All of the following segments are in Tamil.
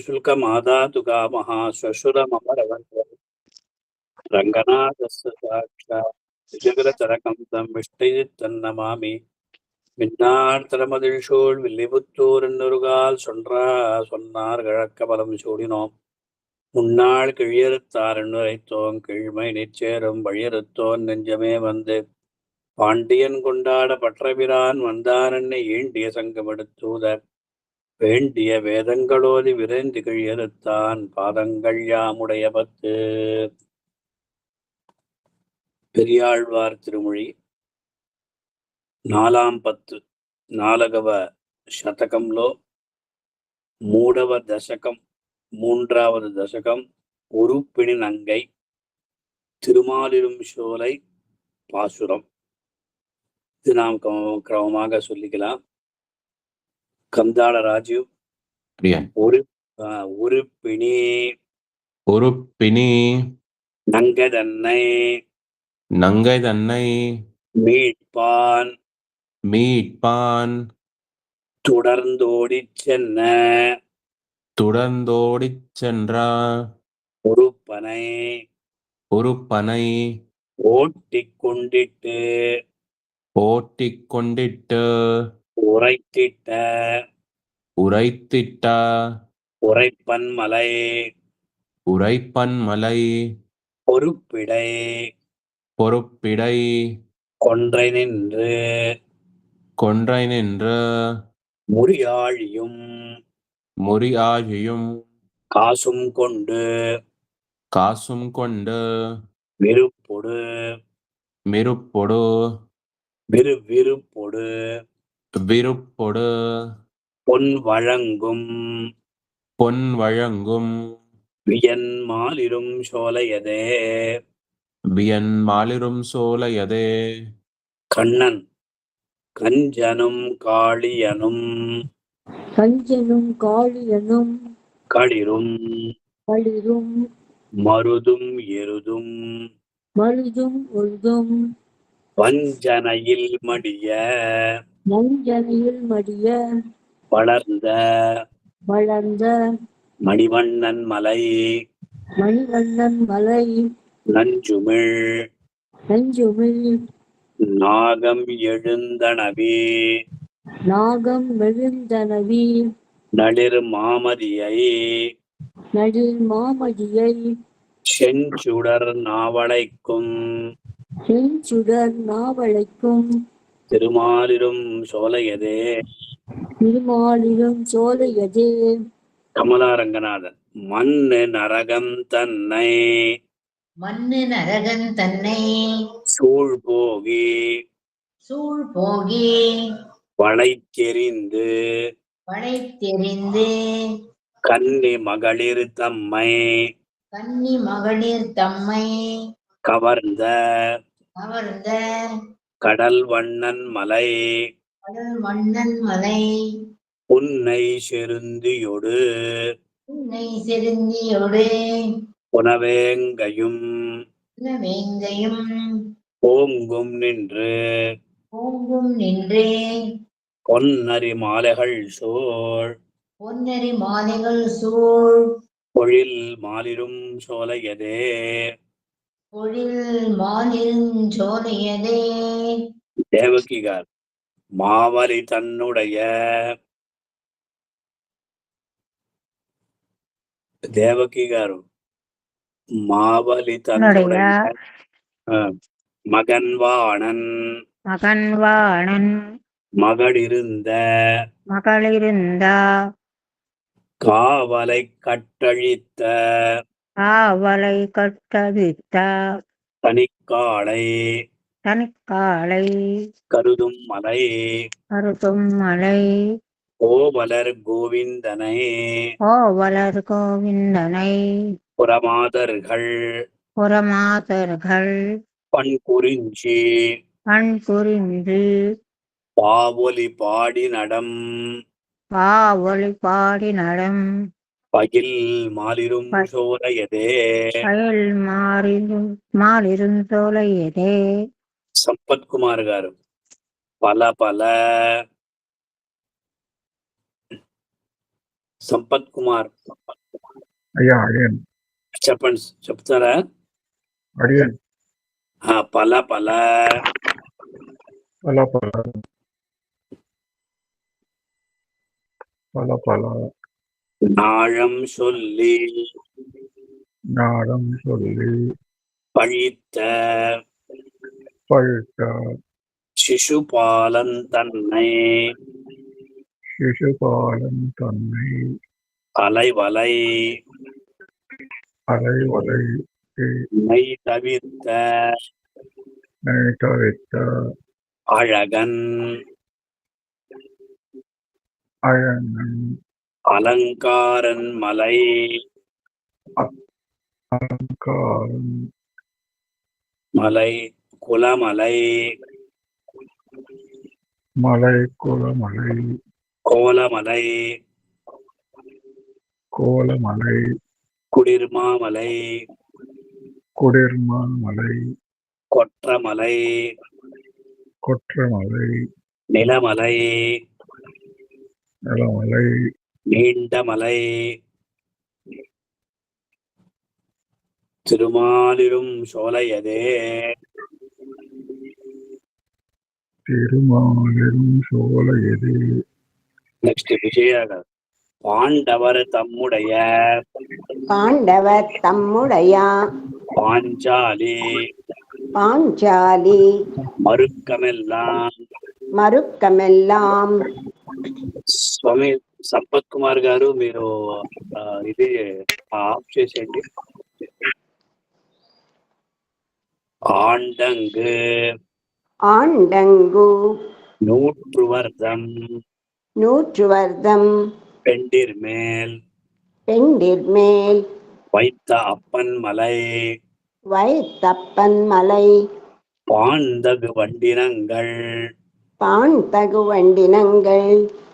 शुल्कमादातु कामः श्वशुरममरवन्तो रङ्गनाथस्य साक्षात् विजगरतरकं तं विष्टयित्तन्नमामि மின்னார்த்தரமதிழ்சூழ் வில்லிபுத்தூர் என்னொருகால் சொன்னார் கிழக்கபலம் சூடினோம் முன்னாள் கிழியறுத்தார் என்னுரைத்தோம் கீழ்மை நிச்சேரும் வழியறுத்தோன் நெஞ்சமே வந்து பாண்டியன் கொண்டாட பற்றபிரான் வந்தான் என்னை ஈண்டிய சங்கமெடுத்தூத வேண்டிய வேதங்களோதி விரைந்து கிழியறுத்தான் பாதங்கள் யாமுடைய பத்து. பெரியாழ்வார் திருமொழி నాలాం పత్తు 4వ శతకంలో 3వ దశకం 3வது దశகம் உருப்பிணி நங்கை திருமாலிரும் சோலை பாசுரம். இது நாம் கிரமமாக சொல்லிக்கலாம். கந்தாள ராஜீவ் உருப்பிணி உருப்பிணி நங்கை தன்னை மீட்பான் தொடர்ந்தோடிச் சென்ற உருப்பனை ஓட்டிக் கொண்டிட்டு உரைத்திட்ட உரைப்பன்மலை பொறுப்பிடை கொன்றை நின்று முறியாழியும் காசும் கொண்டு விருப்பொடு பொன் வழங்கும் வியன்மாலிரும் சோலையதே. கண்ணன் கஞ்சனும் காளியனும் களிரும் மருதும் எருதும் வஞ்சனையில் மடிய வளர்ந்த மணிவண்ணன் மலை நஞ்சுமிழ் நாகம் எழுந்தனவி நளிர் மாமதியை செஞ்சுடர் நாவளைக்கும் திருமாலிரும் சோலையதே. கமலாரங்கநாதன் மண்ணு நரகம் தன்னை சூழ்போகி வளைத்தெறிந்து கன்னி மகளிர் தம்மை கவர்ந்த கடல் வண்ணன் மலை உன்னை செருந்தியொடு புனவேங்கையும் ஓங்கும் நின்று பொன்னரி மாலைகள் சூழ் பொழில் மாலிரும் சோலையதே. தேவகிகார் மாவலி தன்னுடைய தேவகிகாரு மாவலி தன்னுடைய மகன்வாணன் மகளிருந்த காவலை கட்டழித்த தனிக்காளை கருதும் மலை கோவலர் கோவிந்தனை புறமாதர்கள் பண்குறிஞ்சி பாவொலி பாடி நடம் பகில் மாலிரும் சோலையதே. சம்பத்குமார் గారు பல சம்பத்குமார் అయ్యా అడియన్ చెప్పండి, చెప్తారా? అడియన్ పల పల పల పల పల పల நாழம் சொல்லி நாடம் சொல்லி பழித்த பழுத்த சிசுபாலன் தன்னை சிசுபாலன் தன்னை அலைவலை அலைவலை மை தவிர்த்த நைத்தவித்த அழகன் அழகன் அலங்காரன் மலை அலங்காரம் மலை குலமலை மலை குலமலை கோலமலை கோலமலை குடிர்மாமலை குடிர்மாமலை கொற்றமலை கொற்றமலை நிலமலை நிலமலை நீண்டமலை திருமாலிரும் சோலையதே திருமாலிரும் சோலையதே. நெக்ஸ்ட் விஜயாக பாண்டவர் தம்முடைய பாஞ்சாலி మరుక్కమెల్లాం స్వామి సంపత్ కుమార్ గారు, మీరు ఇది ఆఫ్ చేసేయండి. ஆண்டங்கு நூற்றுவர்தம் பெண்டிர்மேல் வைத்த அப்பன் மலை பாண்டகு வண்டினங்கள்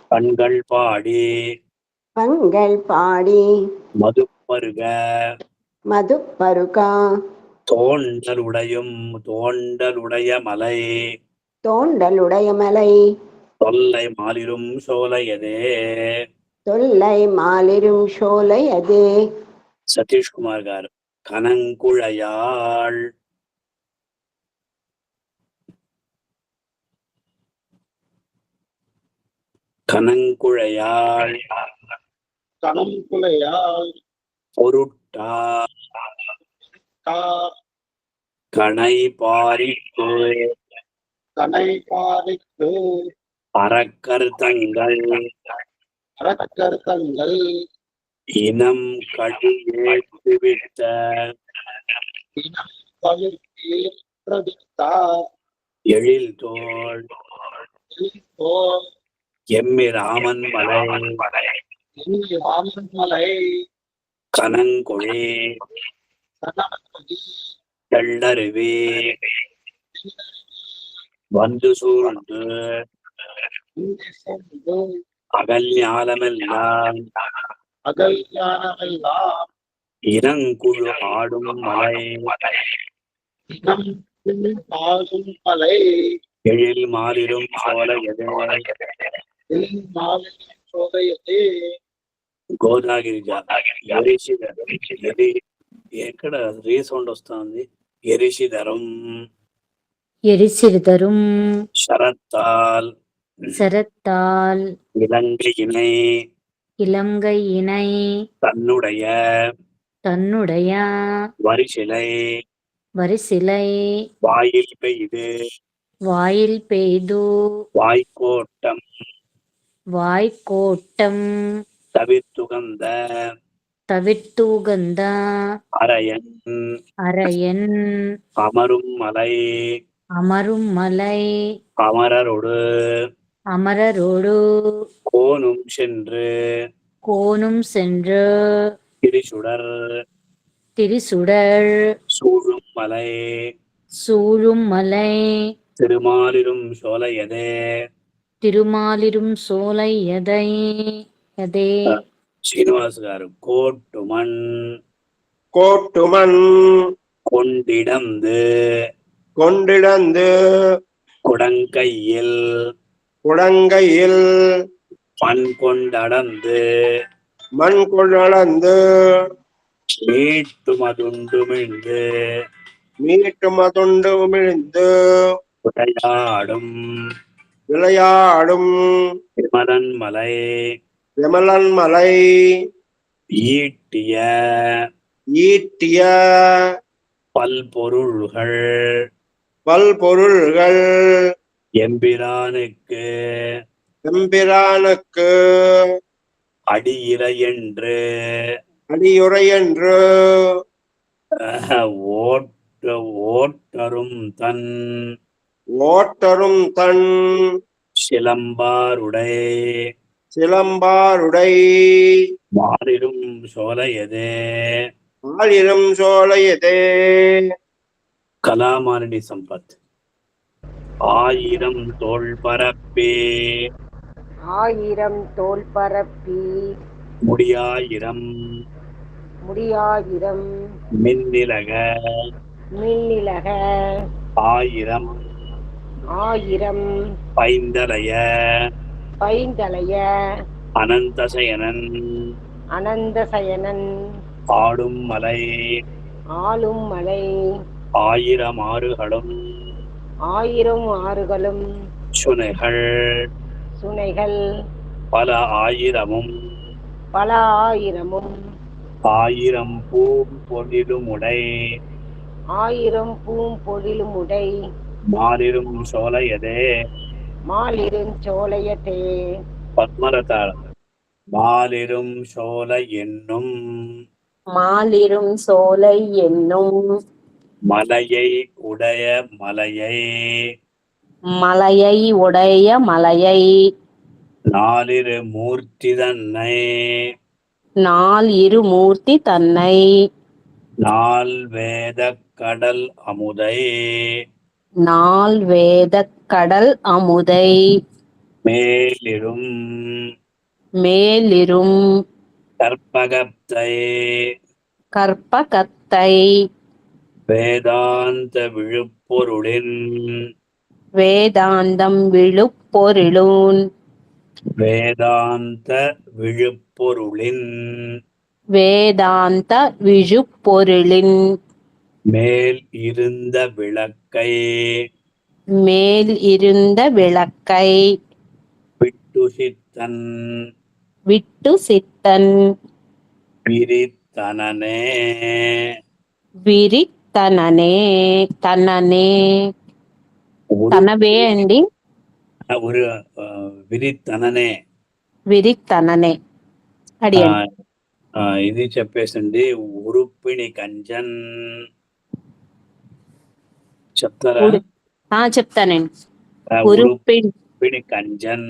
பண்கள் பாடி மதுப்பருக தோண்டலுடைய மலை தொல்லை மாலிரும் சோலையதே. சதீஷ்குமார் గారు கனங்குழையாள் பொருட்டா கணை பாரிக்கு அறக்கருத்தங்கள் இனம் கழியேற்றுவித்த எழில்தோள் எம்மி ராமன் மலை கனங்குழி தெள்ளருவி வந்து சூழ்ந்து அகல்ஞாலமெல்லாம் இனங்குழு ஆடும் மலை எழில் மாலிரும் சோலையதே. గోదాగిరి ఎక్కడ రీసౌండ్ వస్తుంది. ఎరిసిదరం శరత్తాల్ இலங்கை இணை தன்னுடைய வரிசிலை வாயில் பெய்து வாய்க்கோட்டம் தவிர்த்துகந்த அரையன் அமரும் மலை அமரரோடு கோனும் சென்று திரிசுடர் சூழும் மலை திருமாலிரும் சோலையதே. శ్రీనివాస్ గారు கோட்டுமன் கொண்டிடந்து குடங்கையில் மண் கொண்டடந்து மீட்டுமதுண்டுமிழ்ந்து மீட்டுமதுண்டுமிழ்ந்து உடையாடும் விளையாடும் விமலன் மலை விமலன் மலை ஈட்டிய ஈட்டிய பல்பொருள்கள் பல்பொருள்கள் எம்பிரானுக்கு எம்பிரானுக்கு அடியிலை என்று அடியுரையென்று ஓட்டரும் தன் ஓட்டரும் தன் சிலம்பாருடை சிலம்பாருடை மாறிடும் சோலையதே ஆயிரம் சோலையதே. கலாமாரணி சம்பத். ஆயிரம் தோள் பரப்பே ஆயிரம் தோல் பரப்பி முடியாயிரம் முடியாயிரம் மின்னிலக மின்னிலக ஆயிரம் ஆயிரம் பைந்தலைய பைந்தலைய அனந்தசயனன் அனந்தசயனன் ஆடும் மலை ஆளும் மலை ஆயிரம் ஆறுகளும் ஆயிரம் ஆறுகளும் சுனைகள் சுனைகள் பல ஆயிரமும் பல ஆயிரமும் ஆயிரம் பூம்பொழிலுமுடை ஆயிரம் பூம்பொழிலும் உடை மாறிடும் சோலையதே மாலிரும் சோலையதே. பத்மரதார். மாலிரும் சோலை என்னும் மாலிரும் சோலை என்னும் மலையை உடைய மலையை மலையை உடைய மலையை நாலிரு மூர்த்தி தன்னை நால் இருமூர்த்தி தன்னை நால் வேத கடல் அமுதை நால் வேதக் கடல் அமுதை மேலிரும் மேலிரும் கற்பகத்தை கற்பகத்தை வேதாந்த விழுப்பொருளின் வேதாந்தம் விழுப்பொருளுன் வேதாந்த விழுப்பொருளின் வேதாந்த விழுப்பொருளின் மேல் இருந்த விளக்கை மேல் இருந்த விளக்கை விட்டுசித்தன் விட்டு சித்தன் பிரித்தனனே విరితననే తననే తనవే అండి ஒரு విరితననే విరితననే అడియండి ఇది చెప్పేసండి ఉరుపిణి కంజన్ చెప్తారా? చెప్తానండి. ఉరుపిడి కంజన్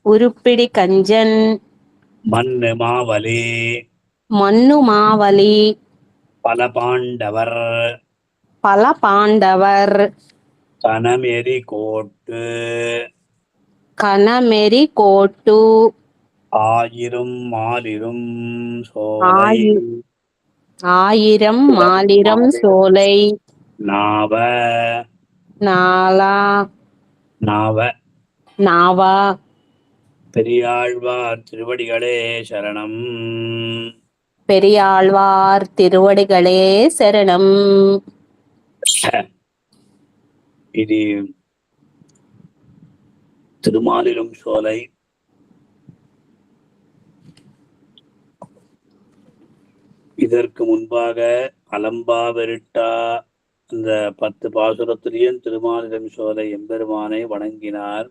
ఉరుపిడి కంజన్ మన్ను మావలి మన్ను మావలి பல பாண்டவர் பல பாண்டவர் கனமெறி கோட்டு கனமெறி கோட்டு ஆயிரம் மாலிரும் சோலை ஆயிரம் மாலிரம் சோலை நாவ நாலா நாவ நாவா. பெரியாழ்வார் திருவடிகளே சரணம். பெரியாழ்வார் திருவடிகளே சரணம். இது திருமாலிரும் சோலை. இதற்கு முன்பாக அலம்பா வெரிட்டா அந்த 10 பாசுரத்திலையும் திருமாலிரும் சோலை எம்பெருமானை வணங்கினார்.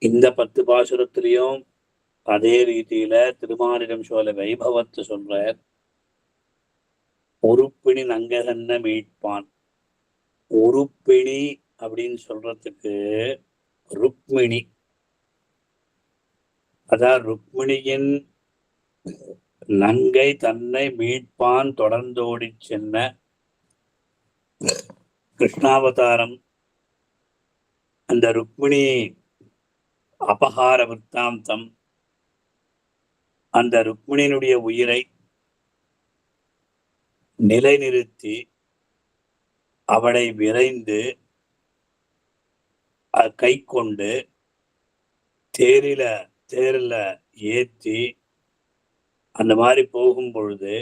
இந்த 10 பாசுரத்திலையும் அதே ரீதியில திருமாலிரும் சோலை வைபவத்தை சொல்றார். ஒருப்பிணி நங்ககன்ன மீட்பான். ஒருப்பிணி அப்படின்னு சொல்றதுக்கு ருக்மிணி, அதான் ருக்மிணியின் நங்கை தன்னை மீட்பான் தொடர்ந்தோடி சென்ன கிருஷ்ணாவதாரம். அந்த ருக்மிணி அபகார விற்த்தாந்தம், அந்த ருக்மிணியினுடைய உயிரை நிலைநிறுத்தி அவளை விரைந்து கை கொண்டு தேரில ஏற்றி அந்த மாதிரி போகும் பொழுது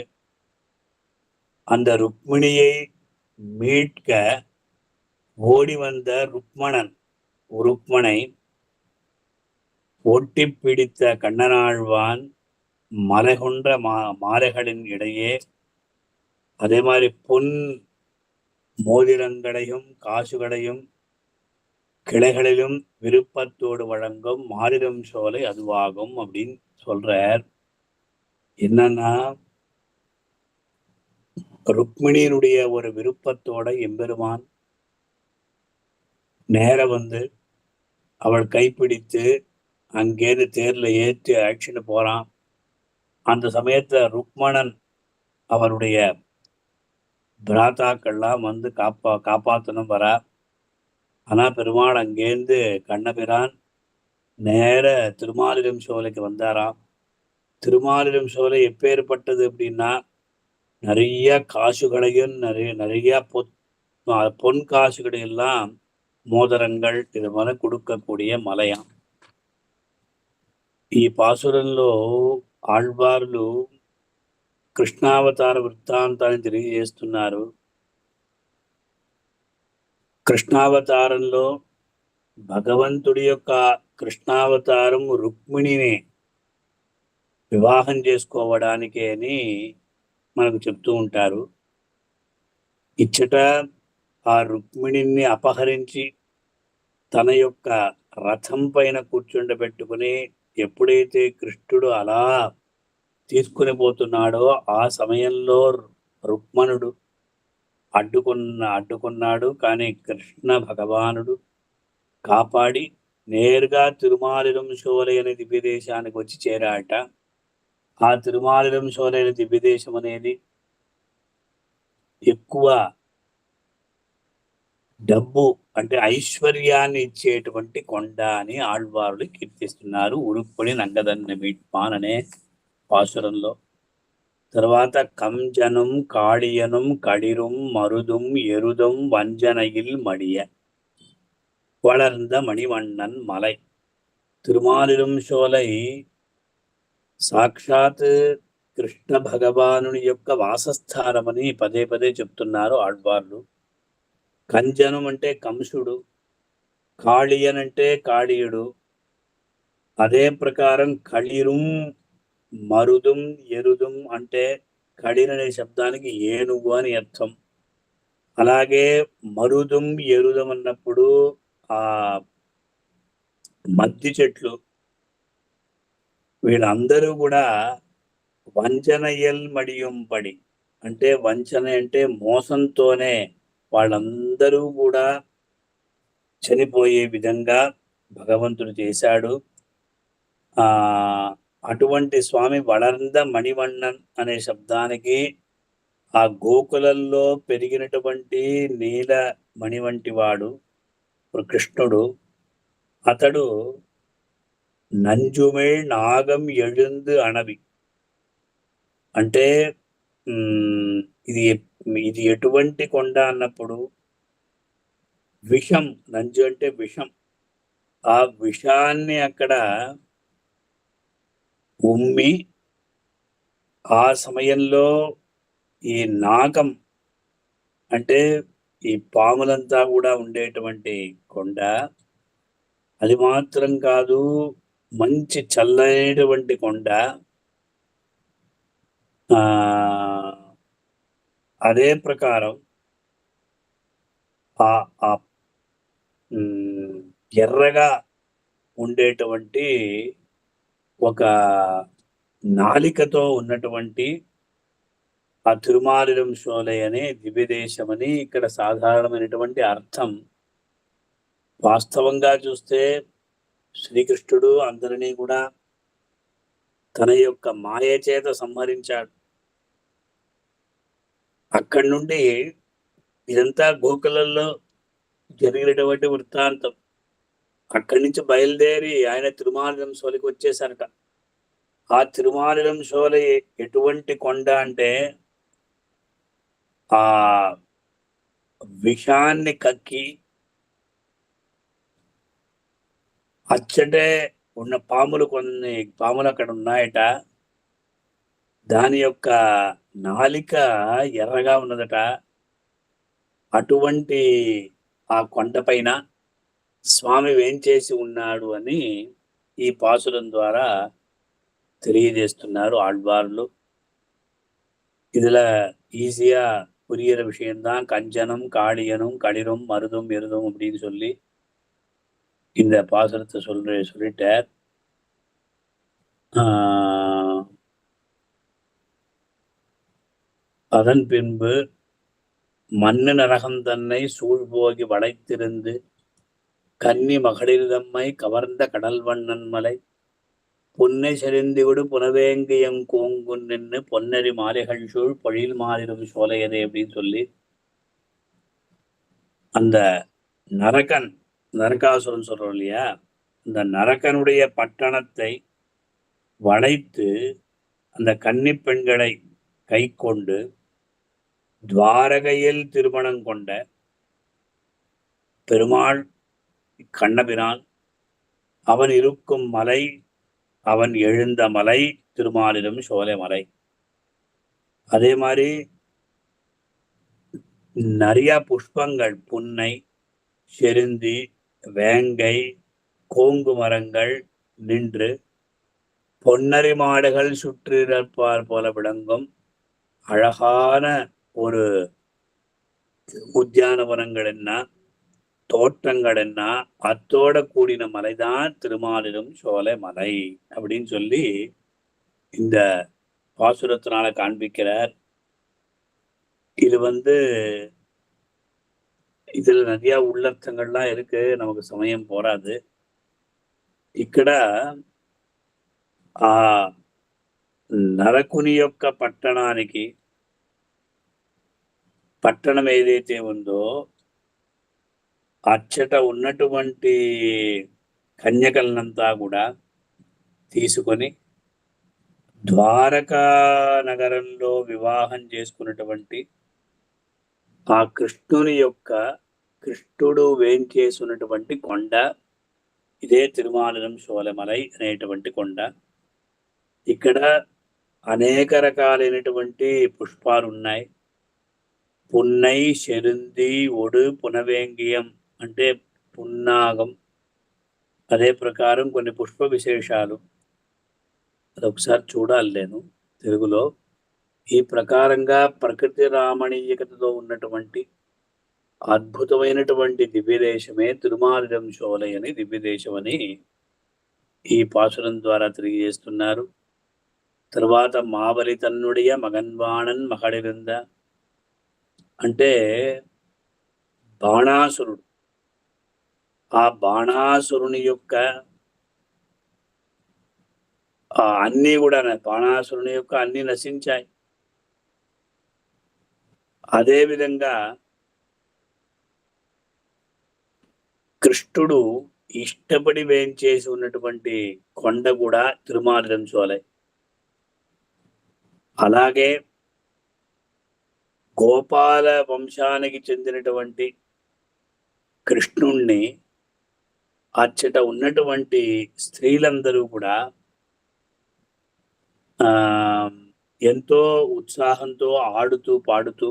அந்த ருக்மிணியை மீட்க ஓடி வந்த ருக்மனை ஓட்டி பிடித்த கண்ணனாழ்வான் மலை கொன்ற மாலைகளின் இடையே அதே மாதிரி பொன் மோதிரங்களையும் காசுகளையும் கிளைகளிலும் விருப்பத்தோடு வழங்கும் மாலிடம் சோலை அதுவாகும் அப்படின்னு சொல்றார். என்னன்னா, ருக்மிணியினுடைய ஒரு விருப்பத்தோட எம்பெருமான் நேர வந்து அவள் கைப்பிடித்து அங்கேருந்து தேர்ல ஏற்றி அழைச்சிட்டு போறான். அந்த சமயத்துல ருக்மணன் அவருடைய பிராத்தாக்கள்லாம் வந்து காப்பாத்தணும் வரா. ஆனா பெருமாள் அங்கேருந்து கண்ணபிரான் நேர திருமாலிடம் சோலைக்கு வந்தாராம். திருமாலிடம் சோலை எப்பேற்பட்டது அப்படின்னா, நிறைய காசுகளையும் நிறைய பொன் காசுகளையெல்லாம் మోదరంగల్ ఇది మన கொடுக்கக்கூடிய మలయం. ఈ పాసురంలో ఆళ్వార్లు కృష్ణావతార వృత్తాంతాన్ని తెలియజేస్తున్నారు. కృష్ణావతారంలో భగవంతుడి యొక్క కృష్ణావతారం రుక్మిణిని వివాహం చేసుకోవడానికి అని మనకు చెప్తూ ఉంటారు. ఇచ్చట ఆ రుక్మిణిని అపహరించి తన యొక్క రథం పైన కూర్చుండబెట్టుకుని ఎప్పుడైతే కృష్ణుడు అలా తీసుకుని పోతున్నాడో ఆ సమయంలో రుక్మణుడు అడ్డుకున్నాడు. కానీ కృష్ణ భగవానుడు కాపాడి నేరుగా తిరుమాలిరం శోలై అనే దివ్యదేశానికి వచ్చి చేరాట. ఆ తిరుమాలిరం శోలై అనే దివ్యదేశం అనేది ఎక్కువ డబ్బు అంటే ఐశ్వర్యాన్ని ఇచ్చేటువంటి కొండ అని ఆళ్వారులు కీర్తిస్తున్నారు. ఉరుక్కుని నంగదన్న మీట్పాన్ అనే పాసురంలో. తర్వాత కంజనం కాళియనం కడిரும் மருதும் எருதும் வஞ்சனையில் மடிய வளர்ந்த மணிவண்ணன் மலை. తిరుమాలిరం శోలై సాక్షాత్ కృష్ణ భగవానుని యొక్క వాసస్థానమని పదే పదే చెప్తున్నారు ఆళ్వార్లు. కంజనం అంటే కంసుడు, కాళియన్ అంటే కాళీయుడు, అదే ప్రకారం కళిరుం మరుదుం ఎరుదుం అంటే కళిర్ అనే శబ్దానికి ఏనుగు అని అర్థం. అలాగే మరుదుం ఎరుదం అన్నప్పుడు ఆ మద్ది చెట్లు, వీళ్ళందరూ కూడా వంచనయల్ మడియం పడి అంటే వంచన అంటే మోసంతోనే వాళ్ళందరూ కూడా చనిపోయే విధంగా భగవంతుడు చేశాడు. అటువంటి స్వామి వళర్ంద మణివண்ணన్ అనే శబ్దానికి ఆ గోకులంలో పెరిగినటువంటి నీల మణి వంటి వాడు కృష్ణుడు. అతడు నంజుమేళ్ నాగం ఎഴുந்து అణవి అంటే ఇది ఎటువంటి కొండ అన్నప్పుడు విషం, నంజు అంటే విషం, ఆ విషాన్ని అక్కడ ఉమ్మి ఆ సమయంలో ఈ నాగం అంటే ఈ పాములంతా కూడా ఉండేటువంటి కొండ. అది మాత్రం కాదు, మంచి చల్లైనటువంటి కొండ. అదే ప్రకారం ఎర్రగా ఉండేటువంటి ఒక నాలికతో ఉన్నటువంటి ఆ తిరుమాలిరం శోలై అనే దివ్యదేశమని ఇక్కడ సాధారణమైనటువంటి అర్థం. వాస్తవంగా చూస్తే శ్రీకృష్ణుడు అందరినీ కూడా తన యొక్క మాయ చేత సంహరించాడు. అక్కడి నుండి ఇదంతా గోకులంలో జరిగినటువంటి వృత్తాంతం. అక్కడి నుంచి బయలుదేరి ఆయన తిరుమాలిరం శోలైకి వచ్చేసారట. ఆ తిరుమాలిరం శోలై ఎటువంటి కొండ అంటే ఆ విషాన్ని కక్కి అచ్చటే ఉన్న కొన్ని పాములు అక్కడ ఉన్నాయట. దాని యొక్క నాలిక ఎర్రగా ఉన్నదట. అటువంటి ఆ కొండపైన స్వామి వేంచేసి ఉన్నాడు అని ఈ పాసురం ద్వారా తెలియజేస్తున్నారు ఆళ్వార్లు. இதுல ஈஸியா புரியிற விஷயம்தான் கஞ்சனம், காளியனும், களிரும், மருதும், எருதும் அப்படின்னு சொல்லி இந்த பாசுரத்தை சொல்லிட்டார். அதன் பின்பு மண்ணு நரகம் தன்னை சூழ்போகி வளைத்திருந்து கன்னி மகளிர்தம்மை கவர்ந்த கடல் வண்ணன் மலை பொன்னை செறிந்துவிடு புனவேங்கியம் கூங்குன் நின்று பொன்னரி மாலைகள் சூழ் பொழில் மாறிடும் சோலையதே அப்படின்னு சொல்லி அந்த நரகாசுரன் சொல்றோம் இல்லையா, அந்த நரகனுடைய பட்டணத்தை வளைத்து அந்த கன்னி பெண்களை கை கொண்டு துவாரகையில் திருமணம் கொண்ட பெருமாள் கண்ணபிரான், அவன் இருக்கும் மலை, அவன் எழுந்த மலை திருமாலிலும் சோலை மலை. அதே மாதிரி நிறைய புஷ்பங்கள், புன்னை, செருந்தி, வேங்கை, கோங்கு மரங்கள் நின்று பொன்னரி மாடுகள் சுற்றிருப்பார் போல விளங்கும் அழகான ஒரு உத்தியானவனங்கள் என்ன, தோட்டங்கள் என்ன, அத்தோட கூடின மலைதான் திருமாலிலும் சோலை மலை அப்படின்னு சொல்லி இந்த பாசுரத்தினால காண்பிக்கிறார். இது இதுல நிறைய உள்ளர்த்தங்கள்லாம் இருக்கு, நமக்கு சமயம் போராது. ఇక్కడ ఆ నరకుని యొక్క పట్టణానికి, పట్టణం ఏదైతే ఉందో అచ్చట ఉన్నటువంటి కన్యకలనంతా కూడా తీసుకొని ద్వారకా నగరంలో వివాహం చేసుకున్నటువంటి ఆ కృష్ణుడు వేంచేసినటువంటి కొండ ఇదే తిరుమాలిలం శోలమలై అనేటువంటి కొండ. ఇక్కడ అనేక రకాలైనటువంటి పుష్పాలు ఉన్నాయి. పున్నై, శరుంది, ఒడు, పునవేంగియం అంటే పున్నాగం. అదే ప్రకారం కొన్ని పుష్ప విశేషాలు, అదొకసారి చూడాలి నేను తెలుగులో. ఈ ప్రకారంగా ప్రకృతి రామణీయకతతో ఉన్నటువంటి అద్భుతమైనటువంటి దివ్యదేశమే తిరుమాలిలం శోలై అని దివ్యదేశం అని ఈ పాసురం ద్వారా తెలియజేస్తున్నారు. తర్వాత మావలి తన్నుడియ మగన్వాణన్ మహడిరింద అంటే బాణాసురుడు, ఆ బాణాసురుని యొక్క అన్నీ కూడా, బాణాసురుని యొక్క అన్ని నశించాయి. అదేవిధంగా కృష్ణుడు ఇష్టపడి వేంచేసి ఉన్నటువంటి కొండ కూడా తిరుమాలిలం శోలై. అలాగే గోపాల వంశానికి చెందినటువంటి కృష్ణుణ్ణి అచ్చట ఉన్నటువంటి స్త్రీలందరూ కూడా ఎంతో ఉత్సాహంతో ఆడుతూ పాడుతూ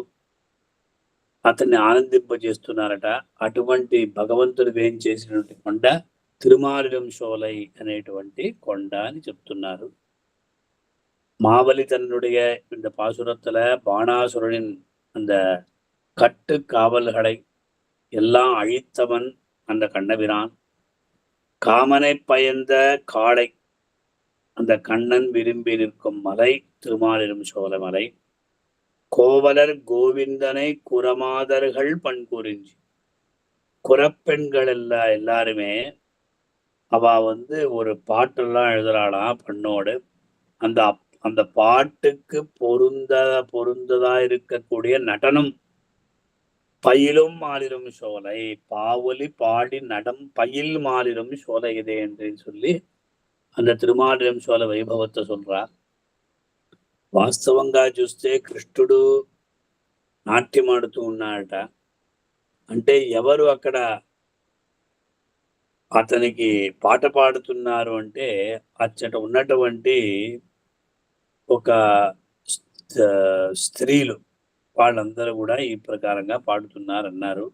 అతన్ని ఆనందింపజేస్తున్నారట. అటువంటి భగవంతుడు వేంచేసినటువంటి కొండ తిరుమాలిలం శోలై అనేటువంటి కొండ అని చెప్తున్నారు. மாவலி தன்னுடைய இந்த பாசுரத்துல பாணாசுரனின் அந்த கட்டு காவல்களை எல்லாம் அழித்தவன் அந்த கண்ணபிரான். காமனை பயந்த காளை, அந்த கண்ணன் விரும்பி நிற்கும் மலை திருமாலிலும் சோலை மலை. கோவலர் கோவிந்தனை குரமாதர்கள் பண்புரிஞ்சி, குரப்பெண்கள் எல்லாருமே அவ ஒரு பாட்டெல்லாம் எழுதுறாளாம் பண்ணோடு. அந்த பாட்டுக்கு பொருந்ததா இருக்கக்கூடிய நடனம் பயிலும் மாலிரும் சோலை, பாவலி பாடி நடம் பயில் மாலிரும் சோலை இதே என்று சொல்லி அந்த తిరుమాలిరం శోల వైభవத்தை சொல்றார். వాస్తవంగా చూస్తే కృష్ణుడు నాట్యం ఆడుతూ ఉన్నాడట. అంటే ఎవరు అక్కడ అతనికి పాట పాడుతున్నారు అంటే అచ్చట ఉన్నటువంటి ఒక స్త్రీలు వాళ్ళందరూ కూడా ఈ ప్రకారంగా పాడుతున్నారన్నారు.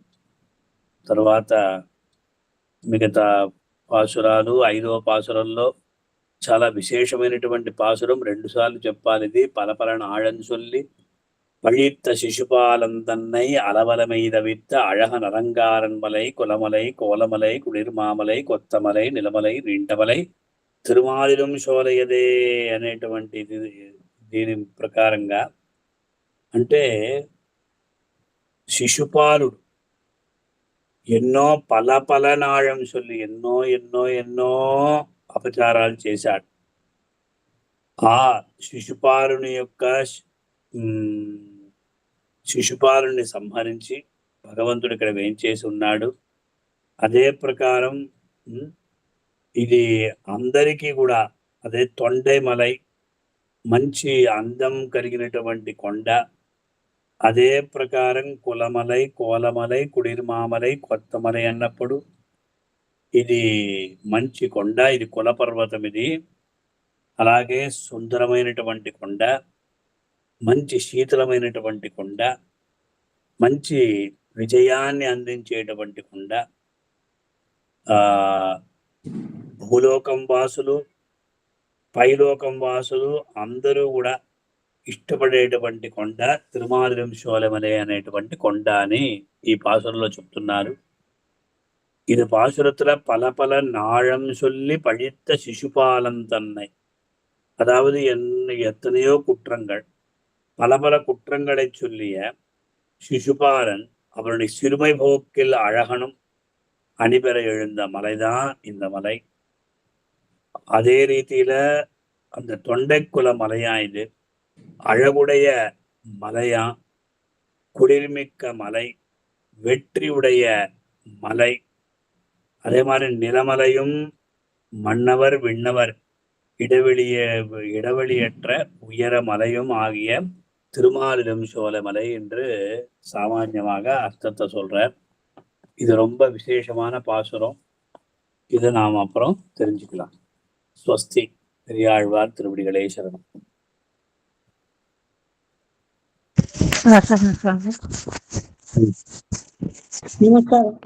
తర్వాత మిగతా పాసురాలు 5వ పాసురంలో చాలా విశేషమైనటువంటి పాసురం 2 సార్లు చెప్పాలి. ఇది పలపలన ఆழன் சொல்லி பழித்த சிசுபாலந்தன்னை அளவலமெய்தவித்த அழக நரங்காரன்மலை குலமலை கோலமலை குளிர்மாமலை కొత్తమలై నిలమలై నింటమలై తిరుమాలిరం శోలయదే అనేటువంటి దీని ప్రకారంగా అంటే శిశుపాలుడు ఎన్నో పలపలనాళం சொல்லி ఎన్నో ఎన్నో ఎన్నో అపచారాలు చేశాడు. ఆ శిశుపాలుని యొక్క శిశుపాలుని సంహరించి భగవంతుడు ఇక్కడ వేంచేసి ఉన్నాడు. అదే ప్రకారం ఇది అందరికీ కూడా అదే తొండైమలై మంచి అందం కలిగినటువంటి కొండ. అదే ప్రకారం కులమలై కోలమలై కుడిర్మామలై కొత్తమలై అన్నప్పుడు ఇది మంచి కొండ, ఇది కులపర్వతం. ఇది అలాగే సుందరమైనటువంటి కొండ, మంచి శీతలమైనటువంటి కొండ, మంచి విజయాన్ని అందించేటువంటి కొండ. భూలోకం వాసులు పైలోకం వాసులు అందరూ కూడా ఇష్టపడేటువంటి కొండ తిరుమాలిరం శోలమలై అనేటువంటి కొండ అని ఈ పాసురంలో చెప్తున్నారు. இது பாசுரத்துல பல பல நாழம் சொல்லி பழித்த சிசுபாலன் தன்னை, அதாவது எத்தனையோ குற்றங்கள், பல பல குற்றங்களை சொல்லிய சிசுபாலன் அவருடைய சிறுமை போக்கில் அழகனும் அணிபெற எழுந்த மலைதான் இந்த மலை. அதே ரீதியில அந்த தொண்டைக்குல மலையா இது அழகுடைய மலையா, குளிர்மிக்க மலை, வெற்றியுடைய மலை. அதே மாதிரி நிலமலையும் மன்னவர் விண்ணவர் இடைவெளியற்ற உயர மலையும் ஆகிய திருமாலிரம் சோலைமலை என்று சாமான்யமாக அர்த்தத்தை சொல்றார். இது ரொம்ப விசேஷமான பாசுரம். இதை நாம் அப்புறம் தெரிஞ்சுக்கலாம். ஸ்வஸ்தி. பெரியாழ்வார் திருவடிகளே சரணம். நமஸ்காரம்.